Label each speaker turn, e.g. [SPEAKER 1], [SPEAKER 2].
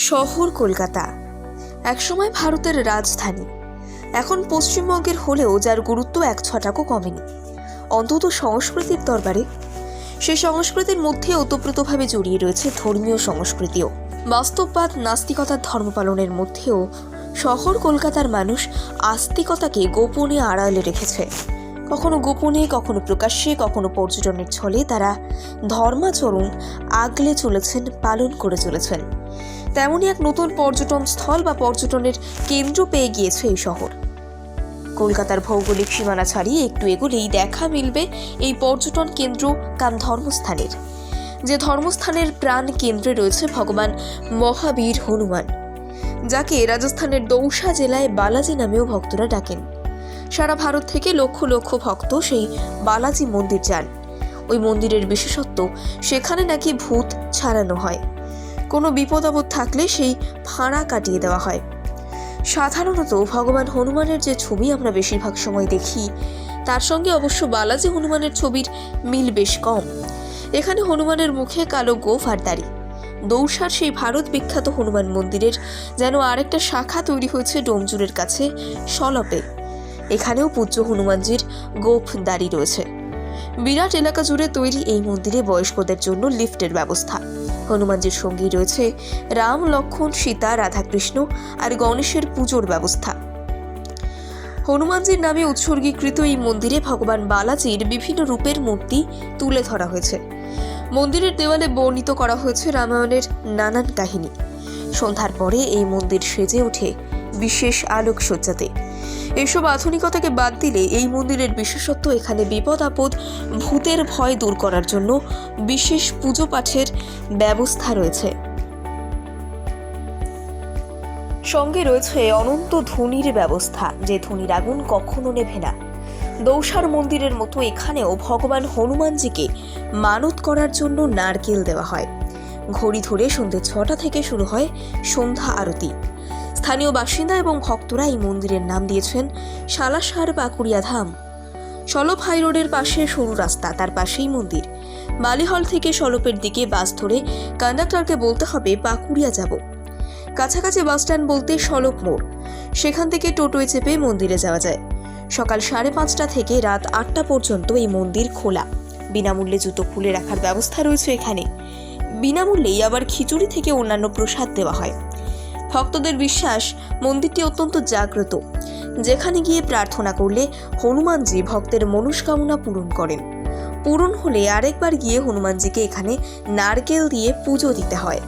[SPEAKER 1] শহর কলকাতা একসময় ভারতের রাজধানী, এখন পশ্চিমবঙ্গের হলেও যার গুরুত্ব এক ছটাকও কমেনি, অন্তত সংস্কৃতির দরবারে। সেই সংস্কৃতির মধ্যে ওতপ্রোতভাবে জড়িয়ে রয়েছে ধর্মীয় সংস্কৃতিও। বাস্তববাদ, নাস্তিকতার ধর্ম পালনের মধ্যেও শহর কলকাতার মানুষ আস্তিকতাকে গোপনে আড়ালে রেখেছে। কখনো গোপনে, কখনো প্রকাশ্যে, কখনো পর্যটনের ছলে তারা ধর্মাচরণ আগলে চলেছেন, পালন করে চলেছেন। তেমনই এক নতুন পর্যটন স্থল বা পর্যটনের কেন্দ্র পেয়ে গিয়েছে এই শহর। কলকাতার ভৌগোলিক সীমানা ছাড়িয়ে একটু এগোলেই দেখা মিলবে এই পর্যটন কেন্দ্র কাম ধর্মস্থানের, যে ধর্মস্থানের প্রাণ কেন্দ্রে রয়েছে ভগবান মহাবীর হনুমান, যাকে রাজস্থানের দৌসা জেলায় বালাজি নামেও ভক্তরা ডাকেন। সারা ভারত থেকে লক্ষ লক্ষ ভক্ত সেই বালাজি মন্দির যান। ওই মন্দিরের বিশেষত্ব, সেখানে নাকি ভূত ছাড়ানো হয়, কোনো বিপদ আপদ থাকলে সেই ফাঁড়া কাটিয়ে দেওয়া হয়। সাধারণত ভগবান হনুমানের যে ছবি আমরা বেশিরভাগ সময় দেখি, তার সঙ্গে অবশ্য বালাজি হনুমানের ছবির মিল বেশ কম। এখানে হনুমানের মুখে কালো গোঁফ আর দাড়ি। দৌসার সেই ভারত বিখ্যাত হনুমান মন্দিরের যেন আরেকটা শাখা তৈরি হয়েছে ডোমজুরের কাছে সলপে। এখানেও পূজ্য হনুমানজির গোঁফ দাড়ি রয়েছে। বিরাট এলাকা জুড়ে তৈরি এই মন্দিরে বয়স্কদের জন্য লিফটের ব্যবস্থা। হনুমানজির সঙ্গী রয়েছে রাম, লক্ষ্মণ, সীতা, রাধাকৃষ্ণ আর গণেশের পুজোর ব্যবস্থা। হনুমানজির নামে উৎসর্গীকৃত এই মন্দিরে ভগবান বালাজির বিভিন্ন রূপের মূর্তি তুলে ধরা হয়েছে। মন্দিরের দেওয়ালে বর্ণিত করা হয়েছে রামায়ণের নানান কাহিনী। সন্ধ্যার পরে এই মন্দির সেজে ওঠে বিশেষ আলোকসজ্জাতে। এসব আধুনিকতাকে বাদ দিলে এই মন্দিরের বিশেষত্ব, এখানে বিপদ আপদ, ভূতের ভয় দূর করার জন্য বিশেষ পুজো পাঠের ব্যবস্থা রয়েছে। সঙ্গে রয়েছে অনন্ত ধুনির ব্যবস্থা, যে ধুনির আগুন কখনো নেভে না। দৌসার মন্দিরের মতো এখানেও ভগবান হনুমানজিকে মানত করার জন্য নারকেল দেওয়া হয়। ঘড়ি ধরে সন্ধ্যে 6টা থেকে শুরু হয় সন্ধ্যা আরতি। স্থানীয় বাসিন্দা এবং ভক্তরা এই মন্দিরের নাম দিয়েছেন সালাসার পাকুড়িয়া ধাম। সলপ হাই রোডের পাশে সরু রাস্তা, তার পাশেই মন্দির। বালিহল থেকে সলপের দিকে বাস ধরে কন্ডাক্টরকে বলতে হবে পাকুড়িয়া যাব। কাছাকাছি বাসস্ট্যান্ড বলতে সলপ মোড়, সেখান থেকে টোটোয় চেপে মন্দিরে যাওয়া যায়। সকাল 5:30 থেকে রাত 8টা পর্যন্ত এই মন্দির খোলা। বিনামূল্যে জুতো খুলে রাখার ব্যবস্থা রয়েছে এখানে। বিনামূল্যেই আবার খিচুড়ি থেকে অন্যান্য প্রসাদ দেওয়া হয়। ভক্তদের বিশ্বাস, মন্দিরটি অত্যন্ত জাগ্রত, যেখানে গিয়ে প্রার্থনা করলে হনুমানজি ভক্তের মনস্কামনা পূরণ করেন। পূরণ হলে আরেকবার গিয়ে হনুমানজিকে এখানে নারকেল দিয়ে পুজো দিতে হয়।